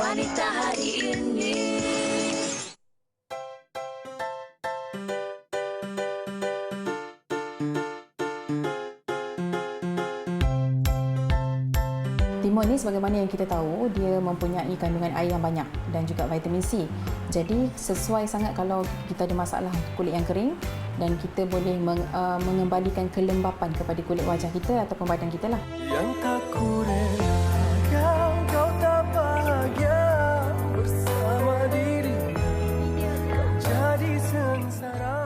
wanita hari ini. Timun ni sebagaimana yang kita tahu, dia mempunyai kandungan air yang banyak dan juga vitamin C. Jadi sesuai sangat kalau kita ada masalah kulit yang kering dan kita boleh mengembalikan kelembapan kepada kulit wajah kita ataupun badan kita lah. Yang tak ku relakan kau tak bahagia bersama dirinya, kau jadi sengsara.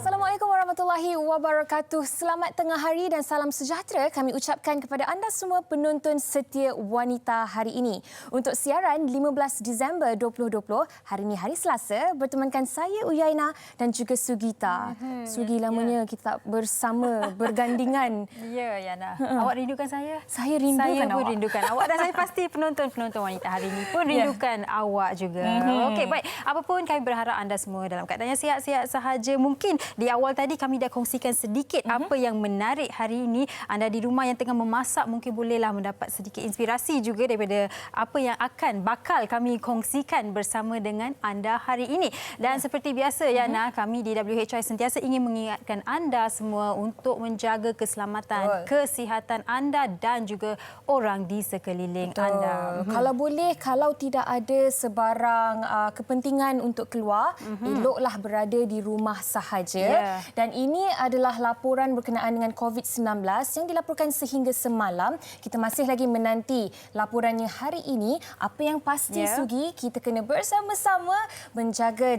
Assalamualaikum warahmatullahi wabarakatuh. Selamat tengah hari dan salam sejahtera kami ucapkan kepada anda semua penonton setia Wanita hari ini. Untuk siaran 15 Disember 2020, hari ini hari Selasa, bertemankan saya Uyaina dan juga Sugita. Sugi lamanya kita tak bersama, bergandingan. Ya, Yana. Awak rindukan saya? Saya rindukan Saya pun awak. rindukan awak dan saya pasti penonton-penonton Wanita hari ini pun rindukan awak juga. Okey, baik. Apapun kami berharap anda semua dalam keadaan yang sihat-sihat sahaja. Mungkin di awal tadi kami dah kongsikan sedikit apa yang menarik hari ini. Anda di rumah yang tengah memasak mungkin bolehlah mendapat sedikit inspirasi juga daripada apa yang bakal kami kongsikan bersama dengan anda hari ini. Dan seperti biasa Yana, kami di WHI sentiasa ingin mengingatkan anda semua untuk menjaga keselamatan, kesihatan anda dan juga orang di sekeliling anda. Kalau boleh, kalau tidak ada sebarang kepentingan untuk keluar, eloklah berada di rumah sahaja. Dan ini adalah laporan berkenaan dengan COVID-19 yang dilaporkan sehingga semalam. Kita masih lagi menanti laporannya hari ini. Apa yang pasti, Sugi, kita kena bersama-sama menjaga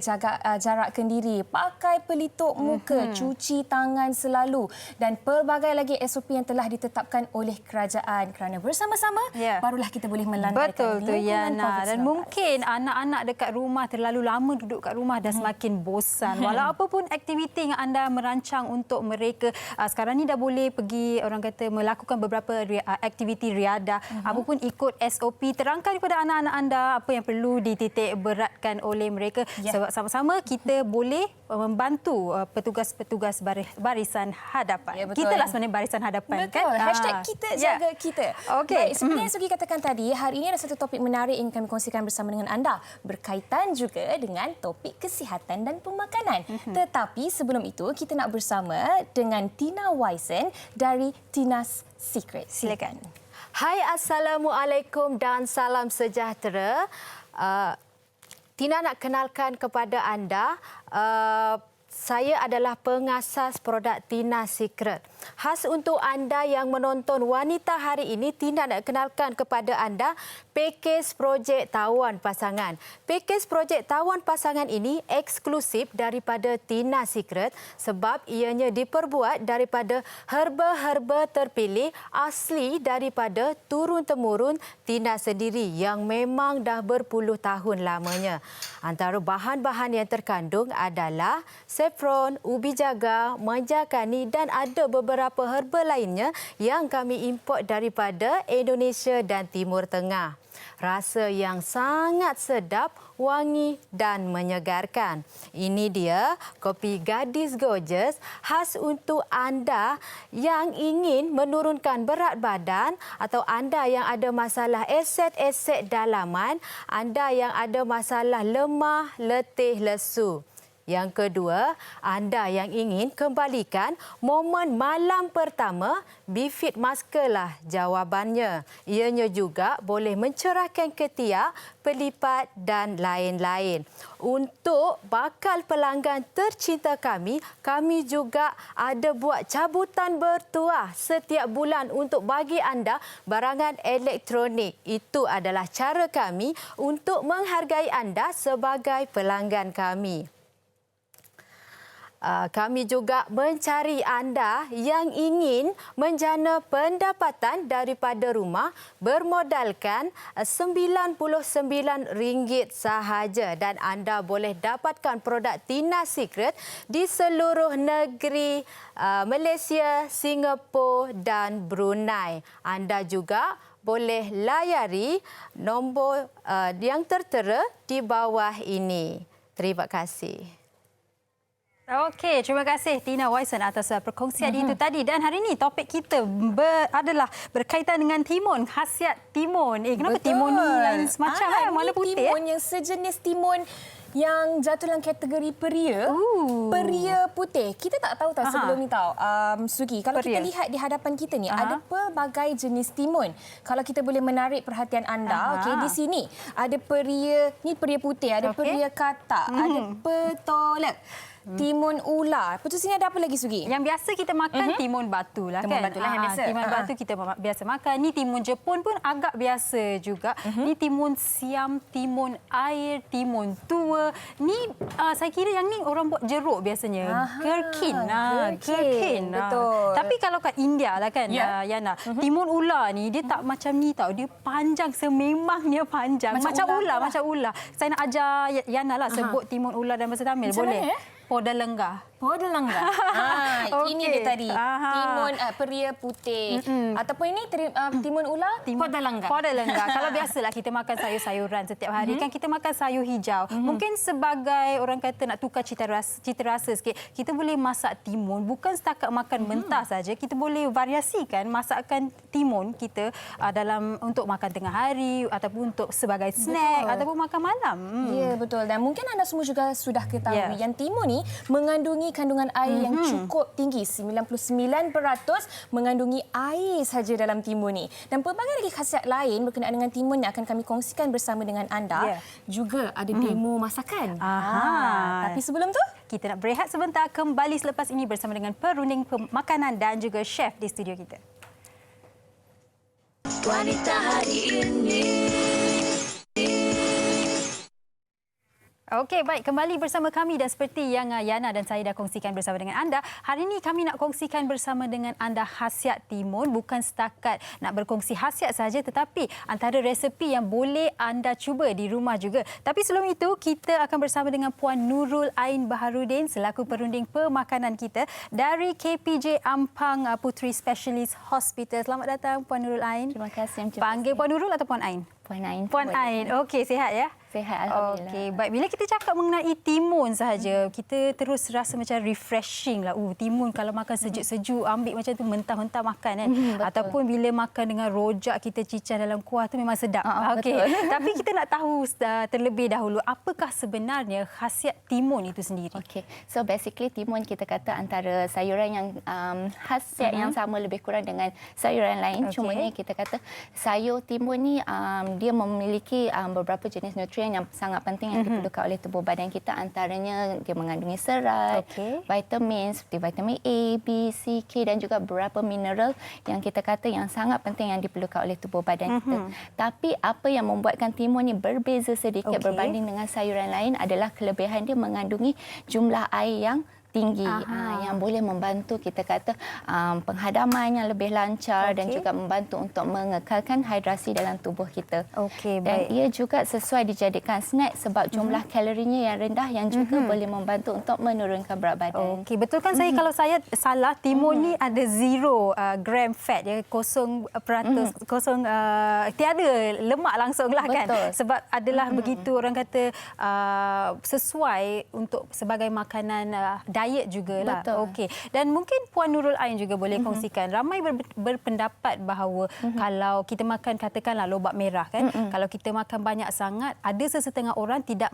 jarakkan diri, pakai pelitup muka, cuci tangan selalu dan pelbagai lagi SOP yang telah ditetapkan oleh kerajaan. Kerana bersama-sama barulah kita boleh melandaikan Betul tu Yana. Dan mungkin anak-anak dekat rumah terlalu lama duduk kat rumah dah semakin bosan. Walau apapun aktiviti yang anda merancang untuk mereka, sekarang ni dah boleh pergi, orang kata, melakukan beberapa aktiviti riadah. Apapun ikut SOP, terangkan kepada anak-anak anda apa yang perlu dititik beratkan oleh mereka. Sebab sama-sama kita boleh membantu petugas-petugas barisan hadapan. Kita lah sebenarnya barisan hadapan. Betul. Kan? Hashtag kita jaga kita. Okey. Baik, seperti yang Sugi katakan tadi, hari ini ada satu topik menarik yang kami kongsikan bersama dengan anda. Berkaitan juga dengan topik kesihatan dan pemakanan. Tetapi sebelum itu, kita nak bersama dengan Tina Wyson dari Tina's Secret. Silakan. Hai, Assalamualaikum dan salam sejahtera. Tina nak kenalkan kepada anda, saya adalah pengasas produk Tina Secret. Khas untuk anda yang menonton Wanita hari ini, Tina nak kenalkan kepada anda pakej projek tawan pasangan. Pakej projek tawan pasangan ini eksklusif daripada Tina Secret sebab ianya diperbuat daripada herba-herba terpilih asli daripada turun-temurun Tina sendiri yang memang dah berpuluh tahun lamanya. Antara bahan-bahan yang terkandung adalah saffron, ubi jagar, manjakani dan ada beberapa herba lainnya yang kami import daripada Indonesia dan Timur Tengah. Rasa yang sangat sedap, wangi dan menyegarkan. Ini dia kopi Gadis Gorgeous khas untuk anda yang ingin menurunkan berat badan atau anda yang ada masalah aset-aset dalaman, anda yang ada masalah lemah, letih, lesu. Yang kedua, anda yang ingin kembalikan momen malam pertama, Bifit Masker lah jawabannya. Ianya juga boleh mencerahkan ketiak, pelipat dan lain-lain. Untuk bakal pelanggan tercinta kami juga ada buat cabutan bertuah setiap bulan untuk bagi anda barangan elektronik. Itu adalah cara kami untuk menghargai anda sebagai pelanggan kami. Kami juga mencari anda yang ingin menjana pendapatan daripada rumah bermodalkan RM99 sahaja dan anda boleh dapatkan produk Tina Secret di seluruh negeri Malaysia, Singapura dan Brunei. Anda juga boleh layari nombor yang tertera di bawah ini. Terima kasih. Okey, terima kasih Tina Waisan atas perkongsian itu tadi. Dan hari ini topik kita adalah berkaitan dengan timun, khasiat timun. Kenapa Betul. timun ni lain semacam warna ini putih? timun yang sejenis timun yang jatuh dalam kategori peria. Peria putih. Kita tak tahu sebelum ni tahu. Sugi, kalau kita lihat di hadapan kita ni ada pelbagai jenis timun. Kalau kita boleh menarik perhatian anda, okey, di sini ada peria, ni peria putih, ada peria katak, ada petolak. Timun ular. Lepas tu sini ada apa lagi, Sugi? Yang biasa kita makan timun batu lah kan. Timun batu lah yang biasa. Timun batu kita biasa makan. Ni timun Jepun pun agak biasa juga. Ni timun siam, timun air, timun tua. Ni saya kira yang ni orang buat jeruk biasanya. Gherkin. Gherkin. Betul. Tapi kalau kat India lah kan, Yana. Timun ular ni dia tak macam ni tau. Dia panjang sememangnya panjang. Macam ular. Saya nak ajar Yana lah sebut timun ular dalam bahasa Tamil. Macam Boleh? mana, Podalengga. Podalengga. Ini dia tadi. Timun peria putih. Ataupun ini timun ular, podalengga. Podalengga. Kalau biasalah kita makan sayur-sayuran setiap hari kan kita makan sayur hijau. Mungkin sebagai orang kata nak tukar cita rasa sikit, kita boleh masak timun bukan setakat makan mentah saja. Kita boleh variasikan masakan timun kita dalam untuk makan tengah hari ataupun untuk sebagai snack ataupun makan malam. Ya, betul. Dan mungkin anda semua juga sudah ketahui yang timun ni mengandungi kandungan air yang cukup tinggi. 99% mengandungi air saja dalam timun ni. Dan pelbagai lagi khasiat lain berkenaan dengan timun yang akan kami kongsikan bersama dengan anda. Juga ada demo masakan. Tapi sebelum tu, kita nak berehat sebentar, kembali selepas ini bersama dengan perunding makanan dan juga chef di studio kita. Wanita hari ini. Okey, baik. Kembali bersama kami dan seperti yang Yana dan saya dah kongsikan bersama dengan anda, hari ini kami nak kongsikan bersama dengan anda khasiat timun. Bukan setakat nak berkongsi khasiat saja tetapi antara resepi yang boleh anda cuba di rumah juga. Tapi sebelum itu, kita akan bersama dengan Puan Nurul Ain Baharudin selaku perunding pemakanan kita dari KPJ Ampang Puteri Specialist Hospital. Selamat datang Puan Nurul Ain. Terima kasih. Panggil Puan Nurul atau Puan Ain? Puan Ain. Puan Ain. Okey, sihat ya? Sihat, alhamdulillah. Okey, baik. Bila kita cakap mengenai timun sahaja, kita terus rasa macam refreshing lah. Timun kalau makan sejuk-sejuk, ambil macam tu mentah-mentah makan kan. Ataupun bila makan dengan rojak kita cicah dalam kuah tu memang sedap. Okey. Tapi kita nak tahu terlebih dahulu apakah sebenarnya khasiat timun itu sendiri. Okey. So basically timun kita kata antara sayuran yang khasiat yang sama lebih kurang dengan sayuran lain. Cumanya kita kata sayur timun ni dia memiliki beberapa jenis nutrien yang sangat penting yang diperlukan oleh tubuh badan kita. Antaranya dia mengandungi serat, vitamin seperti vitamin A, B, C, K dan juga beberapa mineral yang kita kata yang sangat penting yang diperlukan oleh tubuh badan kita. Tapi apa yang membuatkan timun ni berbeza sedikit berbanding dengan sayuran lain adalah kelebihan dia mengandungi jumlah air yang tinggi yang boleh membantu kita kata penghadaman yang lebih lancar dan juga membantu untuk mengekalkan hidrasi dalam tubuh kita. Dan ia juga sesuai dijadikan snack sebab jumlah kalorinya yang rendah yang juga boleh membantu untuk menurunkan berat badan. Okey, betul kan saya kalau saya salah timun ni ada 0 gram fat ya, 0%, tiada lemak langsung lah kan. Sebab adalah begitu orang kata sesuai untuk sebagai makanan diet jugalah. Okey. Dan mungkin Puan Nurul Ain juga boleh kongsikan. Ramai berpendapat bahawa kalau kita makan katakanlah lobak merah kan, kalau kita makan banyak sangat, ada sesetengah orang tidak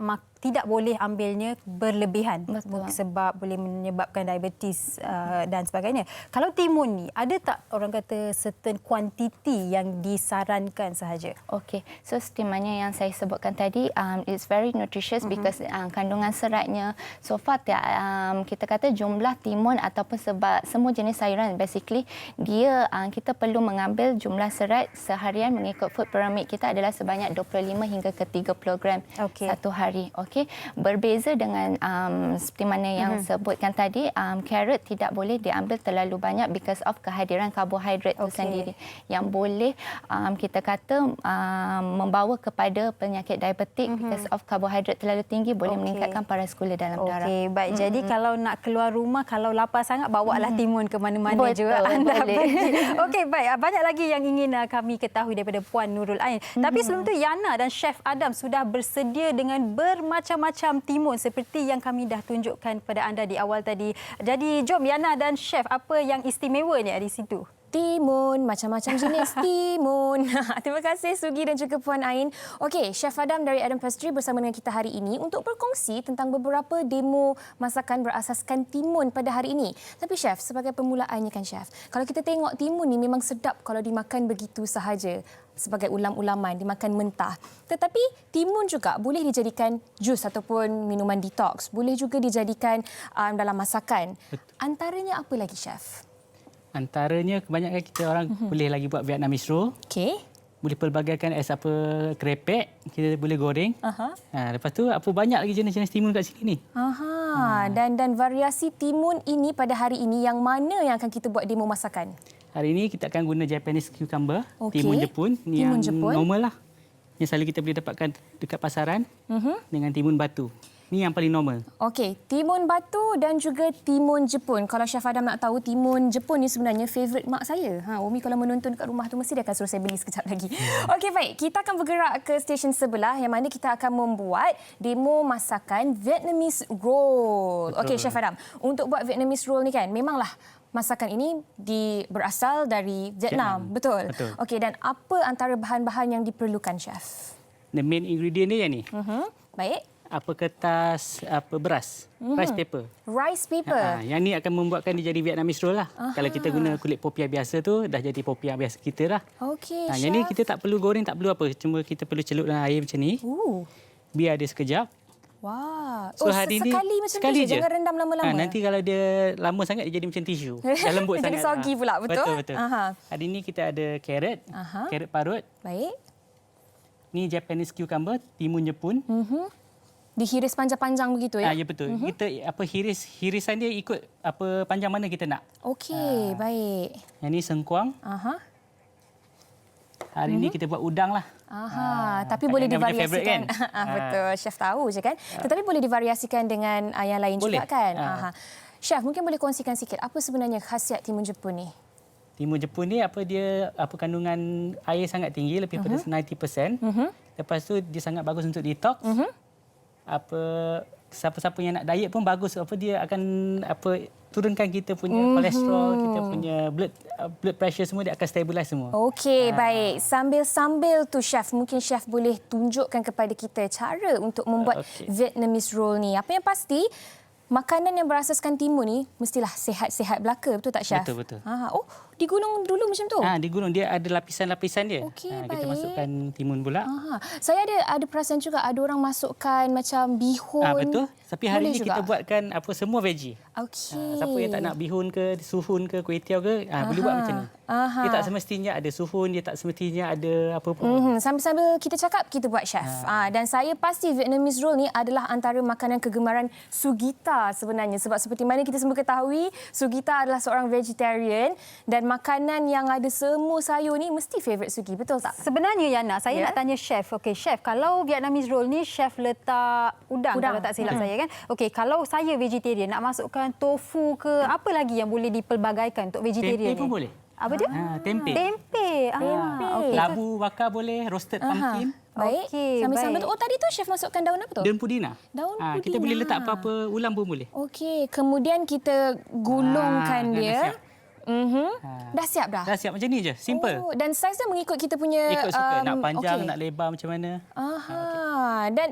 boleh ambilnya berlebihan sebab boleh menyebabkan diabetes dan sebagainya. Kalau timun ni ada tak orang kata certain quantity yang disarankan sahaja? Okey. So seperti mana yang saya sebutkan tadi, it's very nutritious because kandungan seratnya so far kita kata jumlah timun ataupun sebab semua jenis sayuran basically dia kita perlu mengambil jumlah serat seharian mengikut food pyramid kita adalah sebanyak 25 hingga ke 30 gram satu hari. Okey. Berbeza dengan seperti mana yang sebutkan tadi, carrot tidak boleh diambil terlalu banyak because of kehadiran karbohidrat itu sendiri yang boleh kita kata membawa kepada penyakit diabetik because of karbohidrat terlalu tinggi boleh meningkatkan paras gula dalam darah. Okey, baik. Jadi kalau nak keluar rumah, kalau lapar sangat, bawalah timun ke mana-mana juga anda pergi. Okey, baik. Banyak lagi yang ingin kami ketahui daripada Puan Nurul Ain. Tapi sebelum tu, Yana dan Chef Adam sudah bersedia dengan bermacam bermacam-macam timun seperti yang kami dah tunjukkan kepada anda di awal tadi. Jadi jom Yana dan chef, apa yang istimewa ni di situ? Timun, macam-macam jenis timun. Terima kasih Sugi dan juga Puan Ain. Okey, Chef Adam dari Adam Pastry bersama dengan kita hari ini untuk berkongsi tentang beberapa demo masakan berasaskan timun pada hari ini. Tapi Chef, sebagai permulaannya kan Chef, kalau kita tengok timun ni memang sedap kalau dimakan begitu sahaja sebagai ulam-ulaman, dimakan mentah. Tetapi timun juga boleh dijadikan jus ataupun minuman detox. Boleh juga dijadikan dalam masakan. Antaranya apa lagi Chef? Antaranya kebanyakan kita orang boleh lagi buat Vietnamese roll. Okey. Boleh pelbagaikan as apa krepek, kita boleh goreng. Lepas tu apa banyak lagi jenis-jenis timun kat sini ni. Dan variasi timun ini pada hari ini yang mana yang akan kita buat demo masakan? Hari ini kita akan guna Japanese cucumber, Okey. timun Jepun, ni Timun yang Jepun. normal lah. Yang selalu kita boleh dapatkan dekat pasaran dengan timun batu. Ni yang paling normal. Okey, timun batu dan juga timun Jepun. Kalau Chef Adam nak tahu, timun Jepun ni sebenarnya favourite mak saya. Umi kalau menonton kat rumah tu mesti dia akan suruh saya beli sekejap lagi. Okey, baik. Kita akan bergerak ke stesen sebelah yang mana kita akan membuat demo masakan Vietnamese roll. Okey, Chef Adam. Untuk buat Vietnamese roll ni kan, memanglah masakan ini berasal dari Vietnam. Betul? Betul. Okey, dan apa antara bahan-bahan yang diperlukan, Chef? The main ingredient dia yang ni. Baik. Apa kertas, apa beras, rice paper. Rice paper. Yang ni akan membuatkan dia jadi Vietnamese roll lah. Kalau kita guna kulit popiah biasa tu, dah jadi popiah biasa kita lah. Okey, Yang ni kita tak perlu goreng, tak perlu apa. Cuma kita perlu celup dalam air macam ni. Biar dia sekejap. Wah. So hari ni sekali macam sekali tu je. Jangan rendam lama-lama. Nanti kalau dia lama sangat, dia jadi macam tisu. Dah lembut Jadi sangat. soggy pula, betul? Betul. Aha. Hari ni kita ada carrot, carrot parut. Baik. Ni Japanese cucumber, timun Jepun. Dihiris panjang-panjang begitu ya? Ya betul. Kita hirisan dia ikut apa panjang mana kita nak. Okey, baik. Yang ni sengkuang. Hari ni kita buat udang lah. Tapi boleh yang punya favourite divariasikan. kan? Betul, chef tahu je kan. Tetapi boleh divariasikan dengan yang lain Boleh. juga kan? Chef, mungkin boleh kongsikan sikit apa sebenarnya khasiat timun Jepun ni? Timun Jepun ni apa kandungan air sangat tinggi, lebih pada 90%. Lepas tu dia sangat bagus untuk detox. Siapa-siapa yang nak diet pun bagus, dia akan turunkan kita punya kolesterol, kita punya blood pressure semua, dia akan stabilize semua. Okey, baik. Sambil-sambil tu chef, mungkin chef boleh tunjukkan kepada kita cara untuk membuat Vietnamese roll ni. Apa yang pasti, makanan yang berasaskan timun ni mestilah sihat-sihat belaka, betul tak chef? Betul. Oh, digulung dulu macam tu? Digulung, dia ada lapisan-lapisan dia. Okey, Kita baik. masukkan timun pula. Saya ada perasan juga ada orang masukkan macam bihun. Betul. Tapi hari Boleh ni juga? kita buatkan semua veggie. Okey. Siapa yang tak nak bihun ke, suhun ke, kuih tiaw ke, boleh buat macam ni. Dia tak semestinya ada suhun, dia tak semestinya ada apa-apa. Sambil-sambil kita cakap, kita buat chef. Dan saya pasti Vietnamese roll ni adalah antara makanan kegemaran Sugita sebenarnya. Sebab seperti mana kita semua ketahui, Sugita adalah seorang vegetarian dan makanan yang ada semua sayur ni mesti favourite Sugi. Betul tak? Sebenarnya Yana, saya nak tanya chef. Okey, chef, kalau Vietnamese roll ni chef letak udang. Kalau tak silap saya kan. Okey, kalau saya vegetarian nak masukkan tofu ke, apa lagi yang boleh dipelbagaikan untuk vegetarian Tempe ni? pun boleh. Apa dia? Tempe. Tempe. Okey. Labu bakar boleh, roasted pumpkin. Baik. Okey, Sambil-sambil baik. tu, tadi tu chef masukkan daun apa tu? Daun pudina. Daun Kita pudina. boleh letak apa-apa ulam pun boleh. Okey, kemudian kita gulungkan dah dia. siap. Dah siap dah? Dah siap macam ni je, simple. Dan saiz dia mengikut kita punya... Ikut suka, nak panjang, okey. nak lebar macam mana. Dan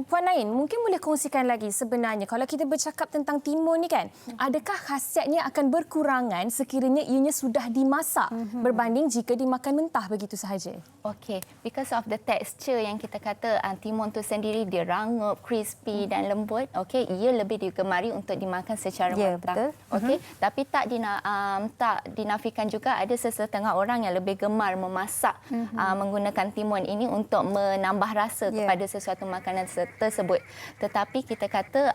Puan Ain, mungkin boleh kongsikan lagi sebenarnya kalau kita bercakap tentang timun ni kan, adakah khasiatnya akan berkurangan sekiranya ianya sudah dimasak berbanding jika dimakan mentah begitu sahaja? Okey, because of the texture yang kita kata timun tu sendiri dia rangup, crispy dan lembut. Okey, ia lebih digemari untuk dimakan secara mentah. Betul. Okey, tapi tak dinafikan juga ada sesetengah orang yang lebih gemar memasak menggunakan timun ini untuk menambah rasa kepada sesuatu makanan tersebut. Tetapi kita kata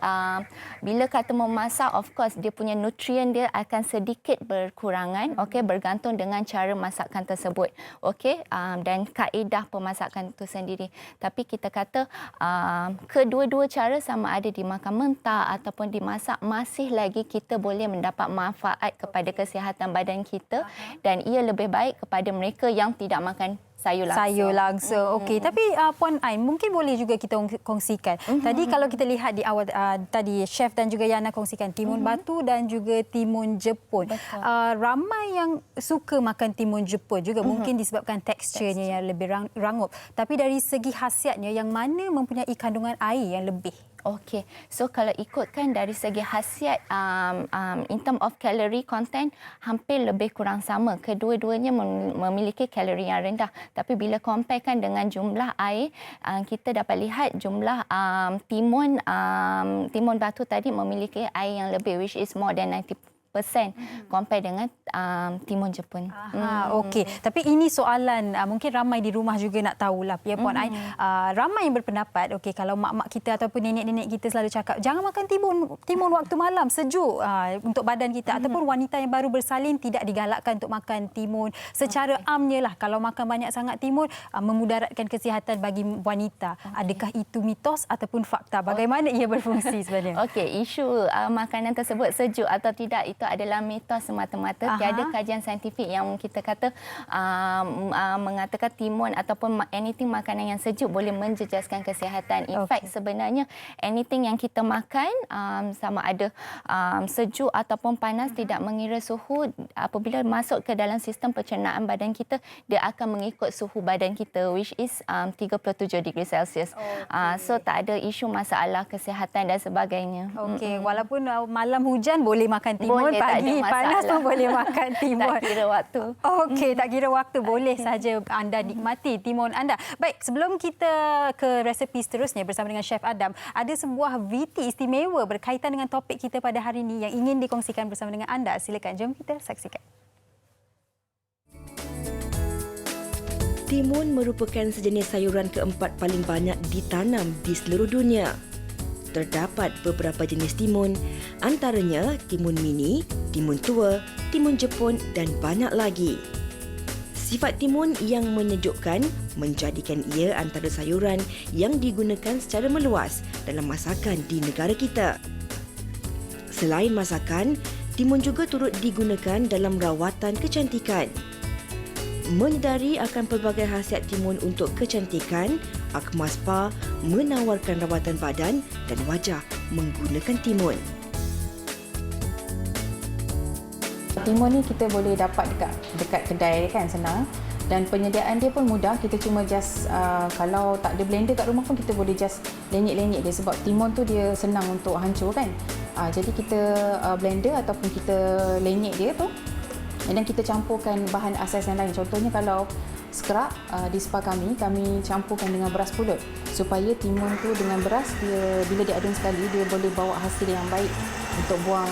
bila kata memasak, of course dia punya nutrien dia akan sedikit berkurangan. Okey, bergantung dengan cara masakan tersebut. Okey, dan kaedah pemasakan itu sendiri. Tapi kita kata kedua-dua cara sama ada dimakan mentah ataupun dimasak, masih lagi kita boleh mendapat manfaat kepada kesihatan badan kita dan ia lebih baik kepada mereka yang tidak makan sayur langsung. Sayur langsung. Okey, tapi Puan Ain mungkin boleh juga kita kongsikan. Tadi kalau kita lihat di awal tadi chef dan juga Yana kongsikan timun batu dan juga timun Jepun. Ramai yang suka makan timun Jepun juga mungkin disebabkan teksturnya yang lebih rangup. Tapi dari segi khasiatnya yang mana mempunyai kandungan air yang lebih? Okey, so kalau ikutkan dari segi khasiat in term of calorie content hampir lebih kurang sama. Kedua-duanya memiliki kalori yang rendah. Tapi bila comparekan dengan jumlah air, kita dapat lihat jumlah timun batu tadi memiliki air yang lebih, which is more than 90% compare dengan timun Jepun. Okey. Tapi ini soalan mungkin ramai di rumah juga nak tahulah ya Puan Ain. Ramai yang berpendapat kalau mak-mak kita ataupun nenek-nenek kita selalu cakap jangan makan timun waktu malam sejuk untuk badan kita ataupun wanita yang baru bersalin tidak digalakkan untuk makan timun. Secara amnya lah kalau makan banyak sangat timun memudaratkan kesihatan bagi wanita. Adakah itu mitos ataupun fakta? Bagaimana ia berfungsi sebenarnya? Okey, isu makanan tersebut sejuk atau tidak itu adalah mitos semata-mata. Tiada kajian saintifik yang kita kata mengatakan timun ataupun anything makanan yang sejuk boleh menjejaskan kesihatan. In fact, sebenarnya anything yang kita makan sama ada sejuk ataupun panas tidak mengira suhu, apabila masuk ke dalam sistem pencernaan badan kita, dia akan mengikut suhu badan kita, which is 37 degree Celsius. So tak ada isu masalah kesihatan dan sebagainya. Okey, walaupun malam hujan boleh makan timun, pagi panas pun boleh makan timun. Tak kira waktu. Okey, tak kira waktu, boleh saja anda nikmati timun anda. Baik, sebelum kita ke resepi seterusnya bersama dengan Chef Adam, ada sebuah VT istimewa berkaitan dengan topik kita pada hari ini yang ingin dikongsikan bersama dengan anda. Silakan, jom kita saksikan. Timun merupakan sejenis sayuran keempat paling banyak ditanam di seluruh dunia. Terdapat beberapa jenis timun, antaranya timun mini, timun tua, timun Jepun dan banyak lagi. Sifat timun yang menyejukkan menjadikan ia antara sayuran yang digunakan secara meluas dalam masakan di negara kita. Selain masakan, timun juga turut digunakan dalam rawatan kecantikan. Menyedari akan pelbagai khasiat timun untuk kecantikan, Akmal Spa menawarkan rawatan badan dan wajah menggunakan timun. Timun ni kita boleh dapat dekat kedai kan, senang. Dan penyediaan dia pun mudah. Kita cuma just kalau tak ada blender kat rumah pun kita boleh just lenyek-lenyek dia, sebab timun tu dia senang untuk hancur kan. Jadi kita blender ataupun kita lenyek dia tu. Dan kita campurkan bahan asas yang lain. Contohnya kalau scrub di spa kami campurkan dengan beras pulut supaya timun tu dengan beras dia bila diadun sekali dia boleh bawa hasil yang baik untuk buang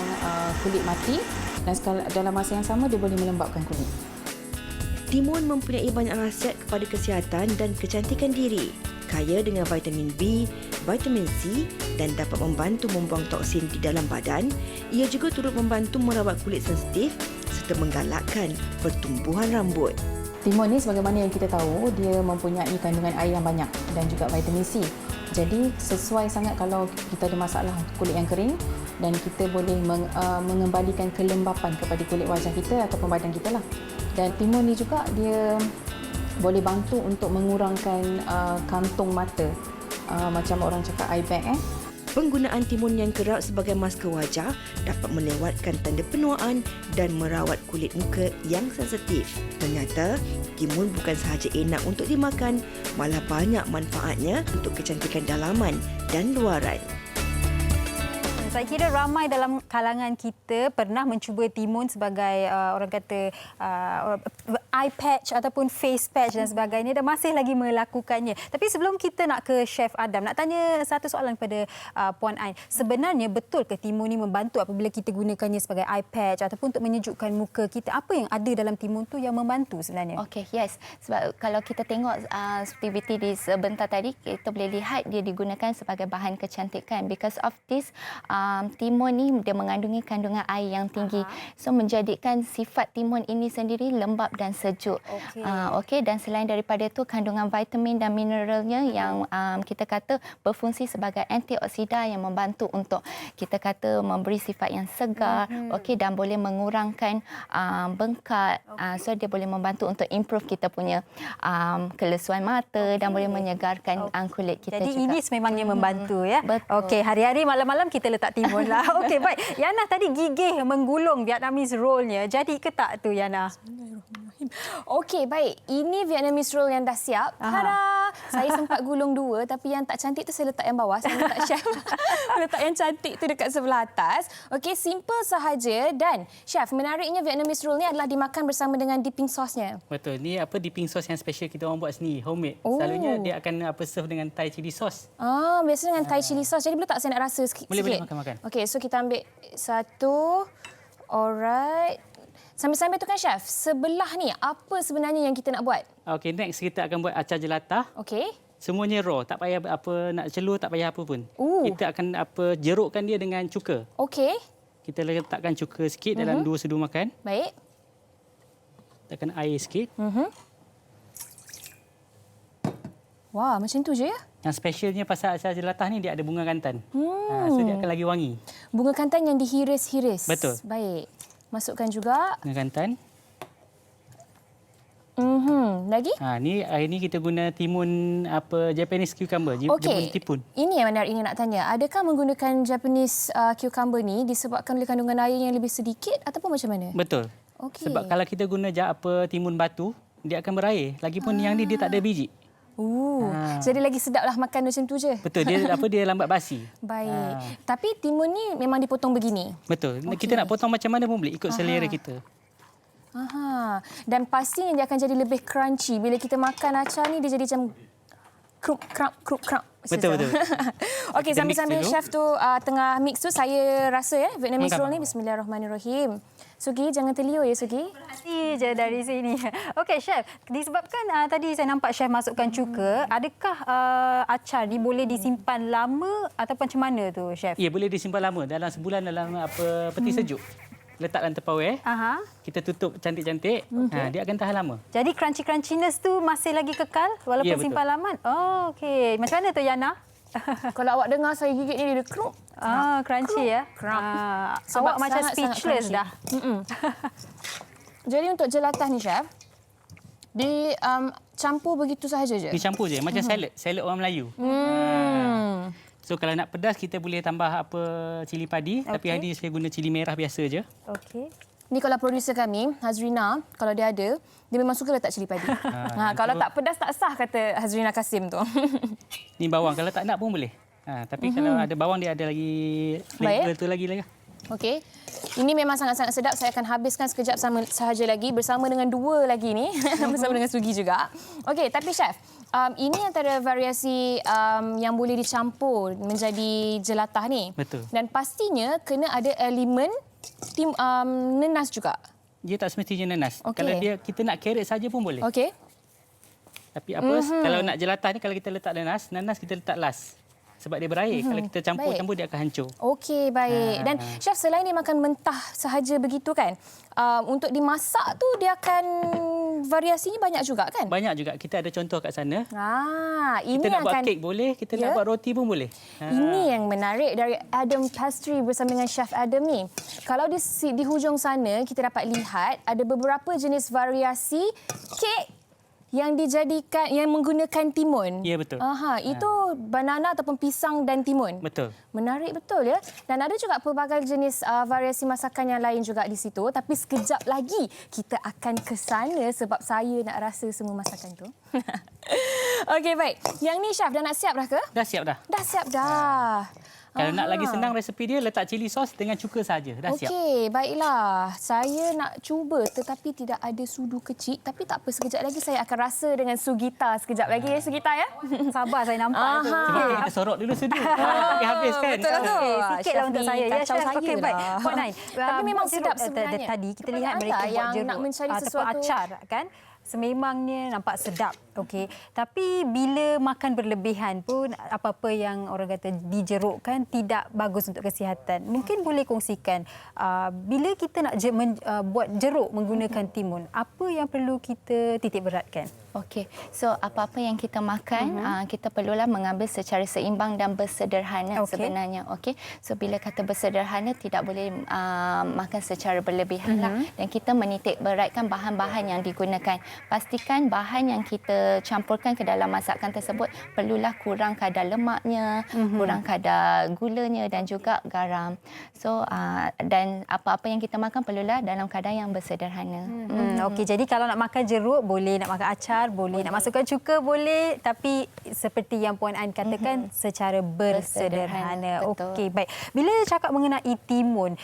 kulit mati, dan dalam masa yang sama dia boleh melembapkan kulit. Timun mempunyai banyak khasiat kepada kesihatan dan kecantikan diri. Kaya dengan vitamin B, vitamin C dan dapat membantu membuang toksin di dalam badan. Ia juga turut membantu merawat kulit sensitif serta menggalakkan pertumbuhan rambut. Timun ni sebagaimana yang kita tahu, dia mempunyai kandungan air yang banyak dan juga vitamin C. Jadi sesuai sangat kalau kita ada masalah kulit yang kering, dan kita boleh mengembalikan kelembapan kepada kulit wajah kita ataupun badan kita lah. Dan timun ni juga dia boleh bantu untuk mengurangkan kantung mata. Macam orang cakap eye bag. Penggunaan timun yang kerap sebagai masker wajah dapat melewatkan tanda penuaan dan merawat kulit muka yang sensitif. Ternyata, timun bukan sahaja enak untuk dimakan, malah banyak manfaatnya untuk kecantikan dalaman dan luaran. Saya kira ramai dalam kalangan kita pernah mencuba timun sebagai orang kata eye patch ataupun face patch dan sebagainya, dan masih lagi melakukannya. Tapi sebelum kita nak ke Chef Adam, nak tanya satu soalan kepada Puan Ain. Sebenarnya betul ke timun ni membantu apabila kita gunakannya sebagai eye patch ataupun untuk menyejukkan muka kita? Apa yang ada dalam timun tu yang membantu sebenarnya? Okey, yes. Sebab kalau kita tengok aktiviti di sebentar tadi, kita boleh lihat dia digunakan sebagai bahan kecantikan. Because of this, timun ni dia mengandungi kandungan air yang tinggi. So menjadikan sifat timun ini sendiri lembap dan sejuk. Okey, dan selain daripada itu kandungan vitamin dan mineralnya yang kita kata berfungsi sebagai antioksida yang membantu untuk kita kata memberi sifat yang segar, okey, dan boleh mengurangkan bengkak. So dia boleh membantu untuk improve kita punya kelesuan mata dan boleh menyegarkan kulit kita Jadi juga. ini memangnya membantu ya. Betul. Okey, hari-hari malam-malam kita letak timun lah. Okey, baik. Yana tadi gigih menggulung Vietnamese roll-nya. Jadi ke tak tu Yana? Okey, baik. Ini Vietnamese roll yang dah siap. Tada! Saya sempat gulung 2 tapi yang tak cantik tu saya letak yang bawah. Saya letak chef. Letak yang cantik tu dekat sebelah atas. Okey, simple sahaja dan chef, menariknya Vietnamese roll ni adalah dimakan bersama dengan dipping sauce-nya. Betul. Ni dipping sauce yang special kita orang buat sendiri, homemade. Oh. Selalunya dia akan serve dengan Thai chili sauce. Biasa dengan Thai chili sauce. Jadi boleh tak saya nak rasa sikit? Boleh makan. Okey, so kita ambil satu. Alright. Sambil-sambil tu kan chef, sebelah ni apa sebenarnya yang kita nak buat? Okey, next kita akan buat acar jelatah. Okey. Semuanya raw, tak payah nak celur, tak payah apa pun. Kita akan jerukkan dia dengan cuka. Okey. Kita letakkan cuka sikit dalam 2 sedu makan. Baik. Letakkan air sikit. Wah, macam tu je ya? Yang specialnya pasal acar jelatah ni dia ada bunga kantan. So dia akan lagi wangi. Bunga kantan yang dihiris-hiris. Betul. Baik. Masukkan juga. Bunga kantan. Lagi? Hari ni kita guna timun Japanese cucumber, timun tipun. Ini yang menarik ini nak tanya. Adakah menggunakan Japanese cucumber ni disebabkan oleh kandungan air yang lebih sedikit ataupun macam mana? Betul. Okey. Sebab kalau kita guna timun batu, dia akan berair. Lagipun yang ni dia tak ada biji. Jadi lagi sedaplah makan macam tu je. Betul, dia lambat basi. Baik. Tapi timun ni memang dipotong begini. Betul. Kita nak potong macam mana pun boleh ikut selera kita. Dan pastinya dia akan jadi lebih crunchy. Bila kita makan acar ni dia jadi macam kruk. Betul. Okey, sambil-sambil chef tu tengah mix tu, saya rasa Vietnamese roll ni. Bismillahirrahmanirrahim. Sugi, jangan terliur ya Sugi. Perhati je dari sini. Okey chef, disebabkan tadi saya nampak chef masukkan cuka, adakah acar ni boleh disimpan lama ataupun macam mana tu chef? Ya, boleh disimpan lama dalam sebulan dalam peti sejuk. Letak dalam Tupperware. Kita tutup cantik-cantik. Dia akan tahan lama. Jadi crunchiness tu masih lagi kekal walaupun simpan lama. Oh, okey. Macam mana tu Yana? Kalau awak dengar saya gigit ni dia kruk. Crunchy ya. Awak macam speechless dah. Jadi untuk jelatah ni chef, campur begitu sahaja je. Dicampur je macam salad orang Melayu. So kalau nak pedas kita boleh tambah cili padi, tapi hari ni saya guna cili merah biasa je. Okey. Ni kalau producer kami, Hazrina, kalau dia ada, dia memang suka letak cili padi. Kalau tak pedas tak sah kata Hazrina Kasim tu. Ni bawang, kalau tak nak pun boleh. Tapi kalau ada bawang dia ada lagi flavor tu lagi lah. Okey. Ini memang sangat-sangat sedap. Saya akan habiskan sekejap sahaja lagi bersama dengan 2 lagi ni. Bersama dengan Sugi juga. Okey, tapi chef, ini antara variasi yang boleh dicampur menjadi jelatah ni. Betul. Dan pastinya kena ada elemen nenas juga. Dia tak semestinya nenas. Okey. Kalau kita nak carrot saja pun boleh. Okey. Tapi kalau nak jelatah ni kalau kita letak nanas kita letak last. Sebab dia berair. Kalau kita campur-campur dia akan hancur. Okey, baik. Dan chef, selain dia makan mentah sahaja begitu kan, untuk dimasak tu dia akan variasinya banyak juga kan? Banyak juga. Kita ada contoh kat sana. Ini kita nak buat akan... kek boleh, kita nak buat roti pun boleh. Ini yang menarik dari Adam Pastry bersama dengan Chef Adam ni. Kalau di hujung sana kita dapat lihat ada beberapa jenis variasi kek yang dijadikan yang menggunakan timun. Ya, betul. Itu banana ataupun pisang dan timun. Betul. Menarik betul ya. Dan ada juga pelbagai jenis variasi masakan yang lain juga di situ. Tapi sekejap lagi kita akan ke sana sebab saya nak rasa semua masakan tu. Okey, baik. Yang ni chef dah nak siap dah ke? Dah siap dah. Dah siap dah. Kalau nak lagi senang resepi dia, letak cili sos dengan cuka saja. Dah siap. Okey, baiklah. Saya nak cuba tetapi tidak ada sudu kecil. Tapi tak apa, sekejap lagi saya akan rasa dengan Sugita. Sekejap lagi ya, Sugita ya. Sabar saya nampak tu. Sebab kita sorok dulu sudu. Habis kan? Betul tu. Sikitlah untuk saya. Ya, chef. Okey, baik. Puan Ain. Tapi memang sedap sebenarnya. Tadi kita lihat mereka buat yang jeruk nak mencari ataupun sesuatu acar kan. sememangnya nampak sedap. Okey. Tapi bila makan berlebihan pun apa-apa yang orang kata dijerukkan tidak bagus untuk kesihatan. Mungkin boleh kongsikan bila kita nak buat jeruk menggunakan timun, apa yang perlu kita titik beratkan? Okey, so apa-apa yang kita makan, kita perlulah mengambil secara seimbang dan bersederhana sebenarnya. Okey, so bila kata bersederhana, tidak boleh makan secara berlebihan lah. Dan kita menitik beratkan bahan-bahan yang digunakan. Pastikan bahan yang kita campurkan ke dalam masakan tersebut perlulah kurang kadar lemaknya, kurang kadar gulanya dan juga garam. So dan apa-apa yang kita makan perlulah dalam kadar yang bersederhana. Okey, jadi kalau nak makan jeruk boleh, nak makan acar boleh, nak masukkan cuka boleh, tapi seperti yang Puan Ain katakan secara bersederhana. Okey, baik. Bila cakap mengenai timun,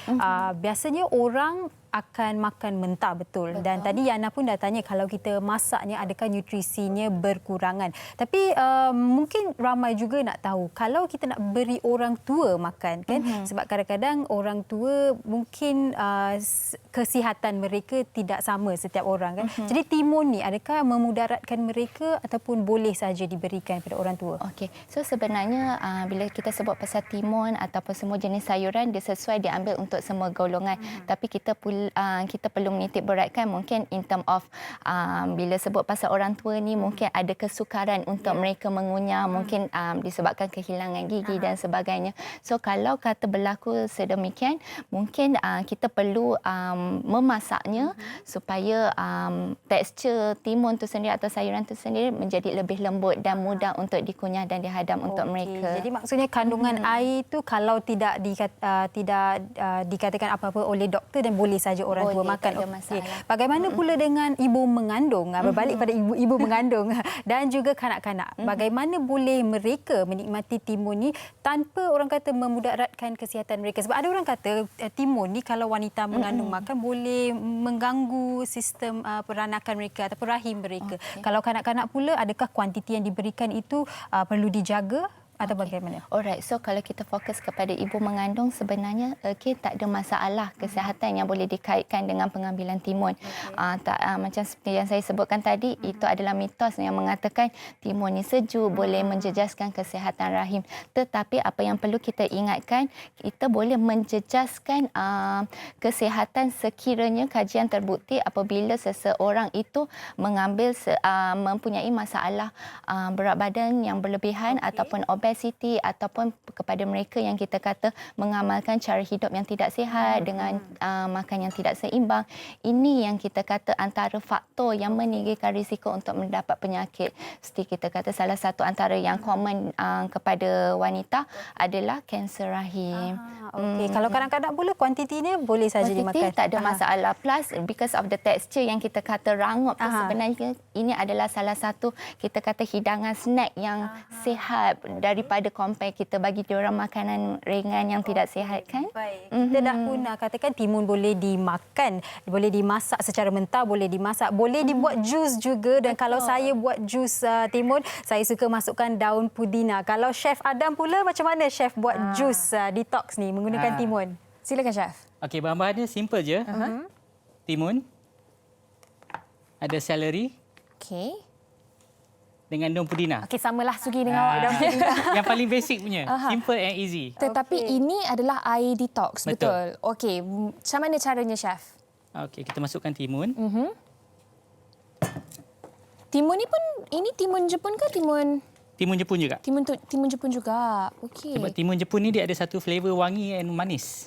biasanya orang akan makan mentah, betul. Dan tadi Yana pun dah tanya kalau kita masaknya adakah nutrisinya berkurangan. Tapi mungkin ramai juga nak tahu kalau kita nak beri orang tua makan kan, sebab kadang-kadang orang tua mungkin kesihatan mereka tidak sama setiap orang kan. Jadi timun ni adakah memudaratkan mereka ataupun boleh saja diberikan kepada orang tua? Okey. So sebenarnya bila kita sebut pasal timun ataupun semua jenis sayuran, dia sesuai diambil untuk semua golongan. Tapi kita perlu menitik beratkan mungkin in term of bila sebut pasal orang tua ni mungkin ada kesukaran untuk mereka mengunyah, mungkin disebabkan kehilangan gigi dan sebagainya. So kalau kata berlaku sedemikian, mungkin kita perlu memasaknya supaya tekstur timun tu sendiri atau sayuran tu sendiri menjadi lebih lembut dan mudah untuk dikunyah dan dihadam untuk mereka. Jadi maksudnya kandungan air tu kalau tidak dikatakan apa-apa oleh doktor dan boleh saja orang tua makan. Okey. Bagaimana pula dengan ibu mengandung? Berbalik pada ibu mengandung dan juga kanak-kanak. Bagaimana boleh mereka menikmati timun ni tanpa orang kata memudaratkan kesihatan mereka? Sebab ada orang kata timun ni kalau wanita mengandung makan boleh mengganggu sistem peranakan mereka ataupun rahim mereka. Kalau kanak-kanak pula, adakah kuantiti yang diberikan itu perlu dijaga? Atau bagaimana? Alright, so kalau kita fokus kepada ibu mengandung, sebenarnya tak ada masalah kesihatan yang boleh dikaitkan dengan pengambilan timun. Macam seperti yang saya sebutkan tadi, itu adalah mitos yang mengatakan timun ni sejuk, boleh menjejaskan kesihatan rahim. Tetapi apa yang perlu kita ingatkan, kita boleh menjejaskan kesihatan sekiranya kajian terbukti apabila seseorang itu mempunyai masalah berat badan yang berlebihan ataupun obesiti ataupun kepada mereka yang kita kata mengamalkan cara hidup yang tidak sihat dengan makan yang tidak seimbang. Ini yang kita kata antara faktor yang meninggikan risiko untuk mendapat penyakit. Seperti kita kata salah satu antara yang common kepada wanita adalah kanser rahim. Okey, kalau kadang-kadang pula kuantitinya boleh saja dimakan. Tak ada masalah. Plus because of the texture yang kita kata rangup tu, sebenarnya ini adalah salah satu kita kata hidangan snack yang sihat daripada compare kita bagi diorang makanan ringan yang tidak sihat kan. Baik. Kita dah pun katakan timun boleh dimakan, boleh dimasak secara mentah, boleh dimasak, boleh dibuat jus juga. Dan kalau saya buat jus timun, saya suka masukkan daun pudina. Kalau Chef Adam pula, macam mana Chef buat jus detox ni menggunakan timun? Silakan Chef. Okey, bahan-bahannya simple je. Timun, ada seleri Okey. dengan daun pudina. Okey, samalah Sugi dengan awak daun pudina. Yang paling basic punya. Simple and easy. Tetapi ini adalah air detox, betul? Okey, macam mana caranya Chef? Okey, kita masukkan timun. Timun ni pun, ini timun Jepun ke timun? Timun Jepun juga. Timun Jepun juga. Okey. Sebab timun Jepun ni dia ada satu flavor wangi and manis.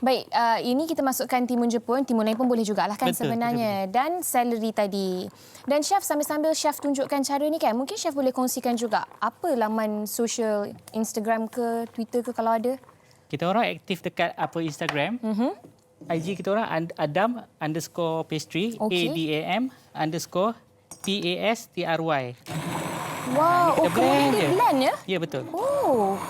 Baik, ini kita masukkan timun Jepun, timun lain pun boleh jugalah kan sebenarnya. Dan seleri tadi. Dan Chef, sambil-sambil Chef tunjukkan cara ni kan, mungkin Chef boleh kongsikan juga apa laman sosial Instagram ke Twitter ke kalau ada? Kita orang aktif dekat Instagram. IG kita orang Adam_pastry, ADAM_PASTRY. Wow, Kita kemudian dia blend ya? Ya, betul. Oh.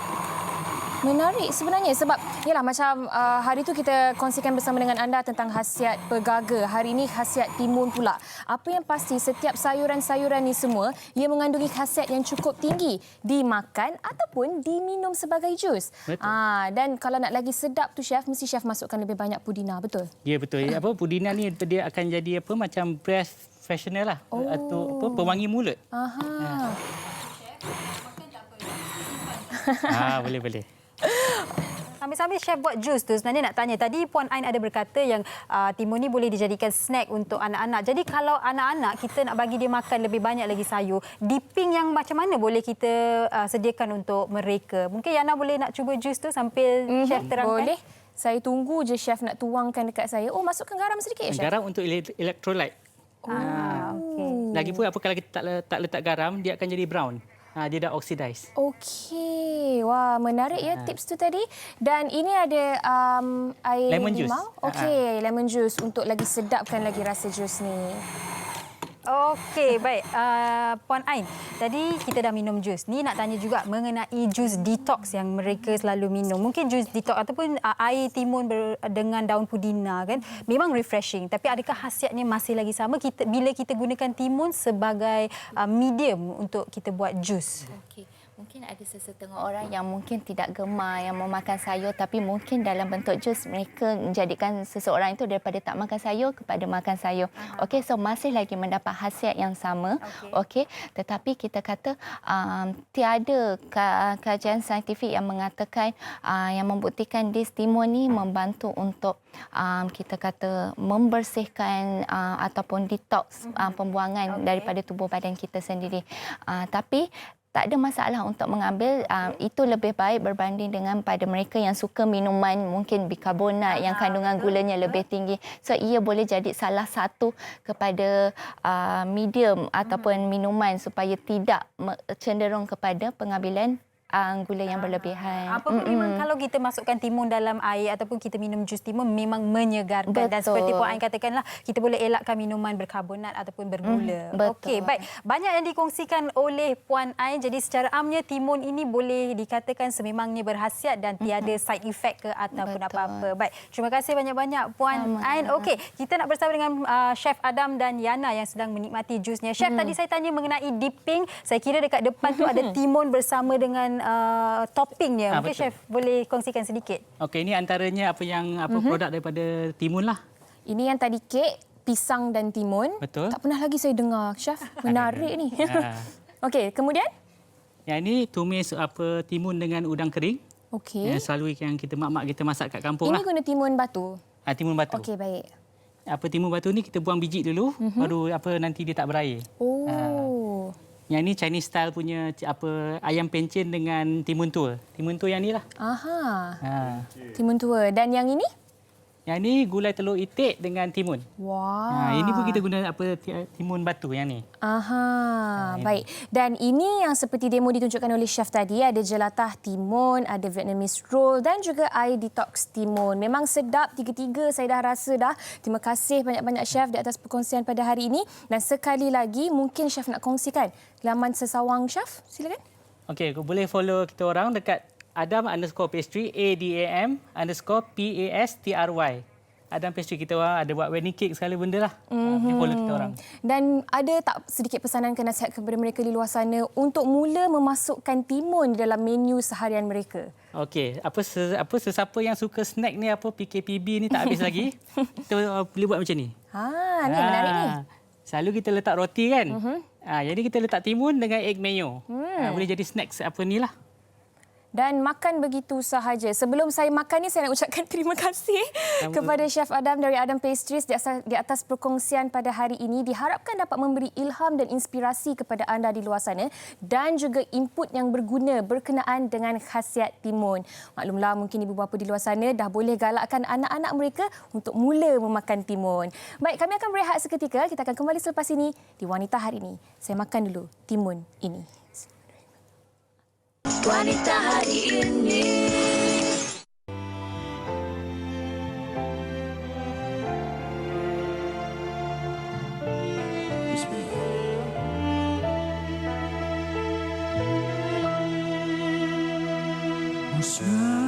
Menarik sebenarnya sebab yalah macam hari tu kita kongsikan bersama dengan anda tentang khasiat pegaga. Hari ini khasiat timun pula. Apa yang pasti setiap sayuran-sayuran ni semua ia mengandungi khasiat yang cukup tinggi dimakan ataupun diminum sebagai jus. Dan kalau nak lagi sedap tu chef, mesti chef masukkan lebih banyak pudina, betul? Ya betul. Pudina ni dia akan jadi macam breath freshener lah atau pewangi mulut. Boleh. Sambil-sambil chef buat jus tu, sebenarnya nak tanya. Tadi Puan Ain ada berkata yang timun ni boleh dijadikan snack untuk anak-anak. Jadi kalau anak-anak kita nak bagi dia makan lebih banyak lagi sayur, dipping yang macam mana boleh kita sediakan untuk mereka? Mungkin Yana boleh nak cuba jus tu sambil chef terangkan? Boleh. Saya tunggu je chef nak tuangkan dekat saya. Oh, masukkan garam sedikit chef? Garam untuk elektrolit. Okay. Lagipun kalau kita tak letak garam, dia akan jadi brown. Dia dah oxidize. Okey. Wah, menarik ya tips tu tadi. Dan ini ada air lemon juice. Okey, lemon juice untuk lagi sedapkan lagi rasa jus ni. Okey, baik. Puan Ain, tadi kita dah minum jus. Ni nak tanya juga mengenai jus detox yang mereka selalu minum. Mungkin jus detox ataupun air timun dengan daun pudina kan, memang refreshing. Tapi adakah khasiatnya masih lagi sama bila kita gunakan timun sebagai medium untuk kita buat jus? Okey. Mungkin ada sesetengah orang yang mungkin tidak gemar yang memakan sayur, tapi mungkin dalam bentuk jus mereka menjadikan seseorang itu daripada tak makan sayur kepada makan sayur. Okey, so masih lagi mendapat khasiat yang sama. Okey, tetapi kita kata tiada kajian saintifik yang mengatakan yang membuktikan timun ni membantu untuk kita kata membersihkan ataupun detox pembuangan daripada tubuh badan kita sendiri. Tapi tak ada masalah untuk mengambil, itu lebih baik berbanding dengan pada mereka yang suka minuman mungkin bikarbonat yang kandungan gulanya lebih tinggi. So ia boleh jadi salah satu kepada medium ataupun minuman supaya tidak cenderung kepada pengambilan gula yang berlebihan. Apa pun memang kalau kita masukkan timun dalam air ataupun kita minum jus timun memang menyegarkan. Betul. Dan seperti Puan Ain katakanlah, kita boleh elakkan minuman berkarbonat ataupun bergula. Okey, baik. Banyak yang dikongsikan oleh Puan Ain. Jadi secara amnya timun ini boleh dikatakan sememangnya berkhasiat dan tiada side effect ke ataupun apa-apa. Baik. Terima kasih banyak-banyak Puan Ain. Okey, kita nak bersama dengan Chef Adam dan Yana yang sedang menikmati jusnya. Chef, tadi saya tanya mengenai dipping. Saya kira dekat depan tu ada timun bersama dengan toppingnya. Mungkin Chef boleh kongsikan sedikit. Okey, ini antaranya produk daripada timun lah. Ini yang tadi kek, pisang dan timun. Betul. Tak pernah lagi saya dengar, Chef. Menarik ni. Okey, kemudian? Yang ini tumis timun dengan udang kering. Okey. Yang selalu yang kita mak-mak kita masak kat kampung ini lah. guna timun batu? Timun batu. Okey, baik. Timun batu ni kita buang biji dulu, baru nanti dia tak berair. Oh. Yang ni Chinese style punya ayam pencen dengan timun tua. Timun tua yang ni lah. Timun tua. Dan yang ini? Yang ni gulai telur itik dengan timun. Wah. Ini pun kita guna timun batu yang ni. Baik. Dan ini yang seperti demo ditunjukkan oleh chef tadi, ada jelatah timun, ada Vietnamese roll dan juga air detox timun. Memang sedap tiga-tiga, saya dah rasa dah. Terima kasih banyak-banyak chef di atas perkongsian pada hari ini. Dan sekali lagi mungkin chef nak kongsikan laman sesawang chef. Silakan. Okey, boleh follow kita orang dekat Adam_pastry, ADAM_PASTRY. Adam Pastry, kita orang ada buat wedding cake segala benda lah. Follow kita orang. Dan ada tak sedikit pesanan ke nasihat kepada mereka di luar sana untuk mula memasukkan timun di dalam menu seharian mereka? Okey, sesiapa yang suka snack ni PKPB ni tak habis lagi, kita boleh buat macam ni. Ni menarik ni. Selalu kita letak roti kan. Jadi kita letak timun dengan egg mayo. Boleh jadi snack ni lah. Dan makan begitu sahaja. Sebelum saya makan ni, saya nak ucapkan terima kasih kepada Chef Adam dari Adam Pastries di atas perkongsian pada hari ini. Diharapkan dapat memberi ilham dan inspirasi kepada anda di luar sana dan juga input yang berguna berkenaan dengan khasiat timun. Maklumlah, mungkin ibu bapa di luar sana dah boleh galakkan anak-anak mereka untuk mula memakan timun. Baik, kami akan berehat seketika. Kita akan kembali selepas ini di Wanita Hari Ini. Saya makan dulu timun ini. Wanita Hari Ini. Bismillah.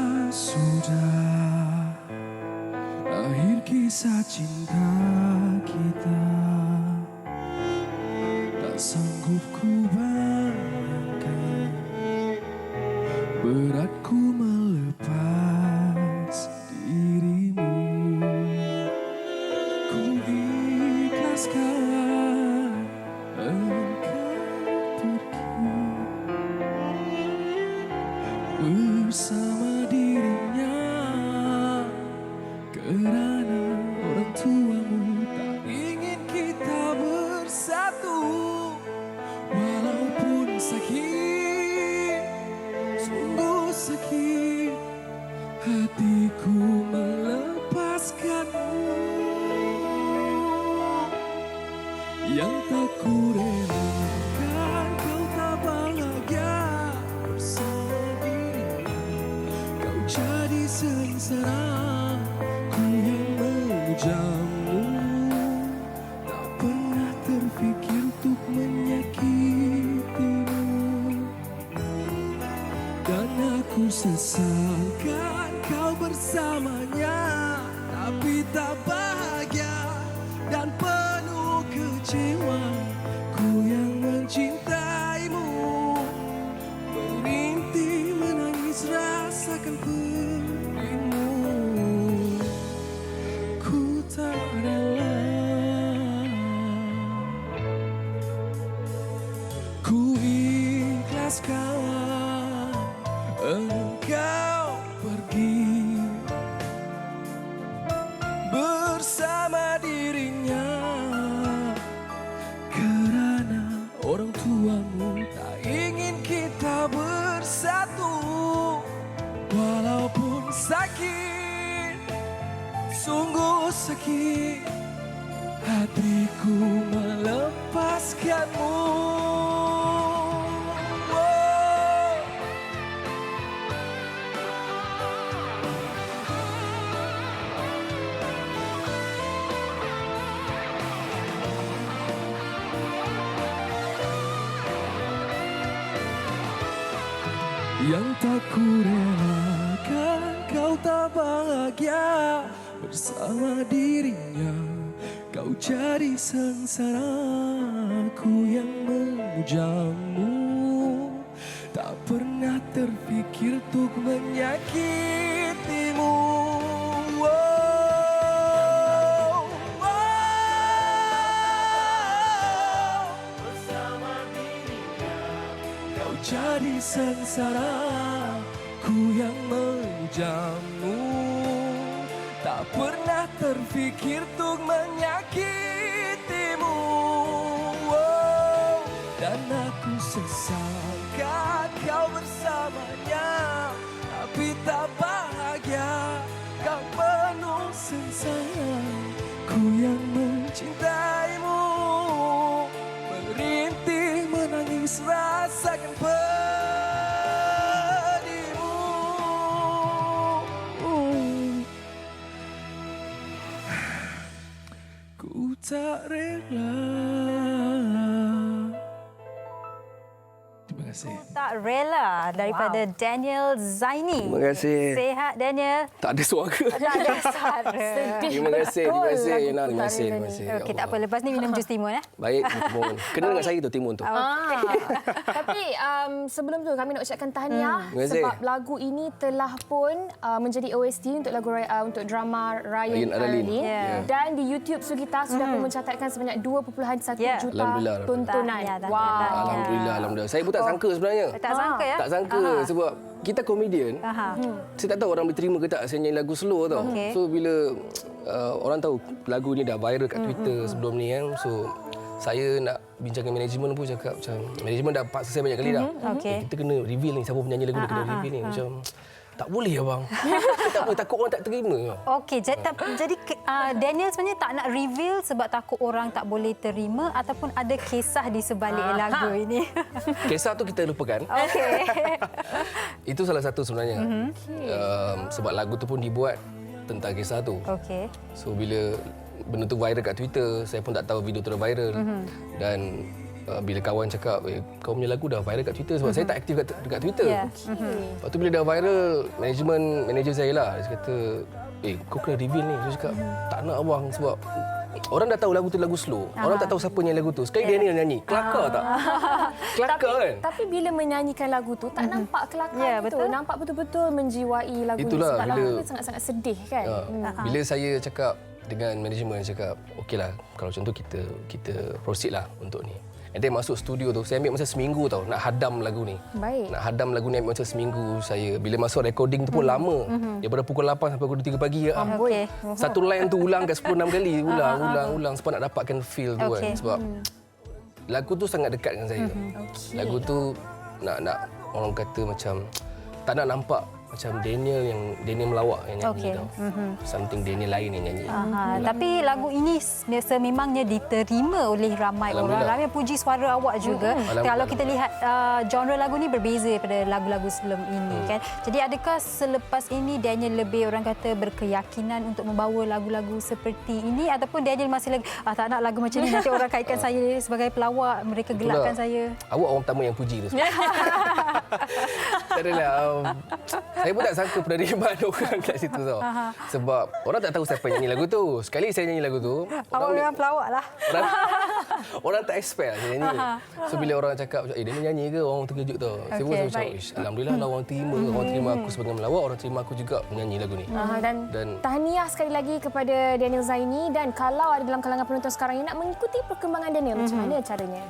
sudah akhir kisah cinta kita. Tak sanggup ku bayangkan beratku melepas dirimu. Ku ikhlaskan engkau pergi bersama dirinya, kerana orang tuamu tak ingin kita bersatu. Walaupun sakit, sungguh sakit, hatiku melepaskanmu. Yang tak ku relakan kau tak bahagia bersama dirinya. Kau jadi sengsara, ku yang memujamu. Tak pernah terfikir untuk menyakitimu. Dan aku sesalkan kau bersamanya, tapi tak bahagia dan penuh kecewa. Ku yang mencintaimu, merintih menangis rasakan pedihmu. Ku tak rela, ku ikhlaskan engkau pergi bersama dirinya, kerana orang tuamu tak ingin kita bersatu. Walaupun sakit, sungguh sakit, hatiku melepaskanmu. Yang tak ku relakan kau tak bahagia bersama dirinya. Kau jadi sengsara, ku yang memujamu. Tak pernah terfikir untuk menyakitimu. Jadi sengsara, ku yang memujamu. Tak pernah terfikir untuk menyakitimu. Dan aku sesalkan kau bersamanya, tapi tak bahagia, kau penuh sengsara. Ku yang mencintaimu, merintih menangis rasakan pedihmu. Ku tak rela. Terima kasih. Tak rela daripada Daniel Zaini. Terima kasih. Sehat Daniel? Tak ada suara. Tak ada suara. Terima kasih, terima kasih. Yana, terima kasih, terima kasih. Okey, tak apa. Lepas ni minum jus timun. Baik, timun. Kena dengan saya tu timun tu. Tapi sebelum tu kami nak ucapkan tahniah Terima kasih. sebab lagu ini telah pun menjadi OST untuk lagu untuk drama Ryan Aralin. Ya. Dan di YouTube Sugita sudah pun mencatatkan sebanyak 2.1 Ya. juta Alhamdulillah. tontonan. Tahniah. Alhamdulillah, alhamdulillah. Saya pun tak sangka sebenarnya. Tak sangka ya? Tak sangka sebab kita komedian. Saya tak tahu orang boleh terima ke tak saya nyanyi lagu slow tau. Okey. So bila orang tahu lagu ni dah viral kat Twitter sebelum ni kan. So saya nak bincang dengan manajemen pun cakap macam manajemen dah paksa saya banyak kali dah. Okey. Kita kena reveal ni siapa penyanyi lagu ni kena reveal ni macam tak boleh abang. Saya tak boleh, takut orang tak terima. Okey, jadi Daniel sebenarnya tak nak reveal sebab takut orang tak boleh terima ataupun ada kisah di sebalik lagu ini. Kisah tu kita lupakan. Okey. Itu salah satu sebenarnya. Sebab lagu tu pun dibuat tentang kisah tu. Okey. So bila benda tu viral kat Twitter, saya pun tak tahu video tu dah viral. Dan bila kawan cakap, kau punya lagu dah viral kat Twitter sebab saya tak aktif dekat Twitter. Lepas tu bila dah viral, manager saya lah, dia kata, kau kena reveal ni. Saya cakap, tak nak abang sebab orang dah tahu lagu tu lagu slow. Orang tak tahu siapa nyanyi lagu tu. Sekali Daniel nyanyi. Kelakar tak? Kelakar kan? Tapi bila menyanyikan lagu tu tak nampak kelakar tu. Nampak betul-betul menjiwai lagu ni. Itulah, sebab lagu tu sangat-sangat sedih kan. Bila saya cakap dengan manajemen, cakap okeylah, kalau macam tu kita proceed lah untuk ni. And then masuk studio tu, saya ambil masa seminggu tau nak hadam lagu ni. Baik. Nak hadam lagu ni ambil masa seminggu saya. Bila masuk recording tu pun lama. Daripada pukul 8 sampai pukul 3 pagi. Satu line tu ulang kat 10-6 kali. Ulang sebab nak dapatkan feel tu kan. Sebab lagu tu sangat dekat dengan saya. Lagu tu nak orang kata macam tak nak nampak macam Daniel melawak yang nyanyi tau. Something Daniel lain yang nyanyi. Tapi lagu ini sememangnya diterima oleh ramai orang. Ramai puji suara awak juga. Kalau kita lihat genre lagu ni berbeza daripada lagu-lagu sebelum ini kan. Jadi adakah selepas ini Daniel lebih orang kata berkeyakinan untuk membawa lagu-lagu seperti ini ataupun Daniel masih lagi tak nak lagu macam ni nanti orang kaitkan saya sebagai pelawak, mereka gelakkan saya. Awak orang pertama yang puji tu. Tak adalah. Saya pun tak sangka penerimaan orang kat situ tau. Sebab orang tak tahu siapa yang nyanyi lagu tu. Sekali saya nyanyi lagu tu, awak memang pelawak lah. Orang tak expect saya nyanyi. So bila orang cakap, dia nyanyi ke? Orang terkejut tau. Saya pun macam, alhamdulillah lah orang terima aku sebagai melawak, orang terima aku juga menyanyi lagu ni. Dan tahniah sekali lagi kepada Daniel Zaini. Dan kalau ada dalam kalangan penonton sekarang yang nak mengikuti perkembangan Daniel, macam mana caranya?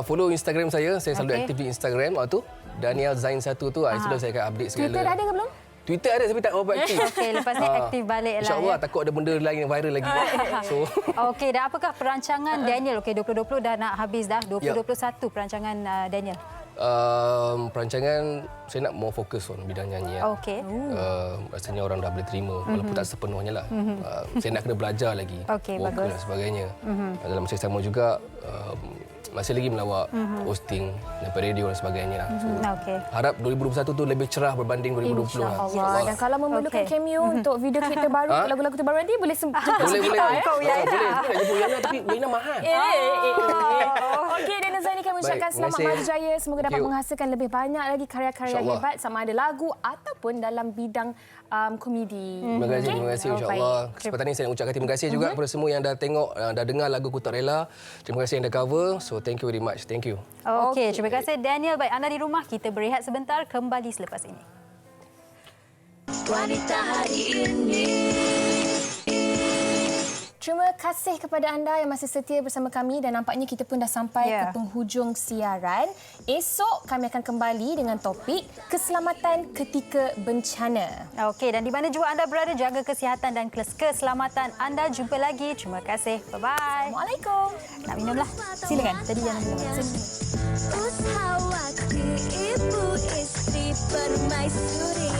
Follow Instagram saya selalu aktif di Instagram. Waktu Daniel Zain 1 tu, selalu saya akan update segala. Twitter dah ada ke belum? Twitter ada tapi tak berapa aktif. Okey, lepas ni aktif balik lah. InsyaAllah takut ada benda lain yang viral lagi. Okey, dan apakah perancangan Daniel? Okey, 2020 dah nak habis dah. 2021 perancangan Daniel. Perancangan saya nak more fokus on bidang nyanyi. Okey. Rasanya orang dah boleh terima walaupun tak sepenuhnya lah. Saya nak kena belajar lagi. Vokal dan sebagainya. Dalam masa sama juga masih lagi melawak hosting daripada radio dan sebagainya lah. So, harap 2021 tu lebih cerah berbanding 2020 lah. InsyaAllah. Dan kalau memerlukan cameo untuk video klip terbaru, lagu-lagu terbaru nanti boleh jemput boleh. kita. Boleh. Nak jemput Yana tapi Yana mahal. Okey, Daniel Zaini kami ucapkan selamat maju jaya. Semoga dapat menghasilkan lebih banyak lagi karya-karya hebat sama ada lagu ataupun dalam bidang komedi. Terima kasih insya-Allah. Kesempatan ini saya nak ucapkan terima kasih juga kepada semua yang dah tengok, dah dengar lagu Ku Tak Rela. Terima kasih yang dah cover. So thank you very much. Thank you. Okey, terima kasih Daniel. Baik, anda di rumah, kita berehat sebentar, kembali selepas ini. Wanita hari ini. Terima kasih kepada anda yang masih setia bersama kami dan nampaknya kita pun dah sampai ke penghujung siaran. Esok kami akan kembali dengan topik keselamatan ketika bencana. Okey, dan di mana juga anda berada, jaga kesihatan dan keselamatan anda. Jumpa lagi. Terima kasih. Bye-bye. Assalamualaikum. Nak minumlah. Silakan. Tadi jangan minum. Ushawati ibu istri permaisuri.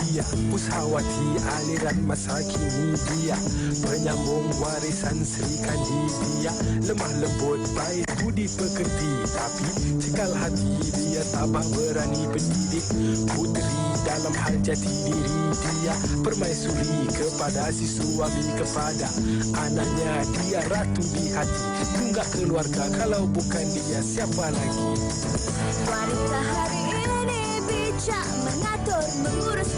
Dia Ushawati aliran masa kini, dia penyambung warisan Sri Kandi. Dia lemah lembut baik budi pekerti, tapi cekal hati dia tabah berani pendidik puteri dalam hal jati diri. Dia permaisuri kepada si suami, kepada anaknya dia ratu di hati. Tunggak keluarga, kalau bukan dia siapa lagi? Wanita hari ini bijak mengatur mengurus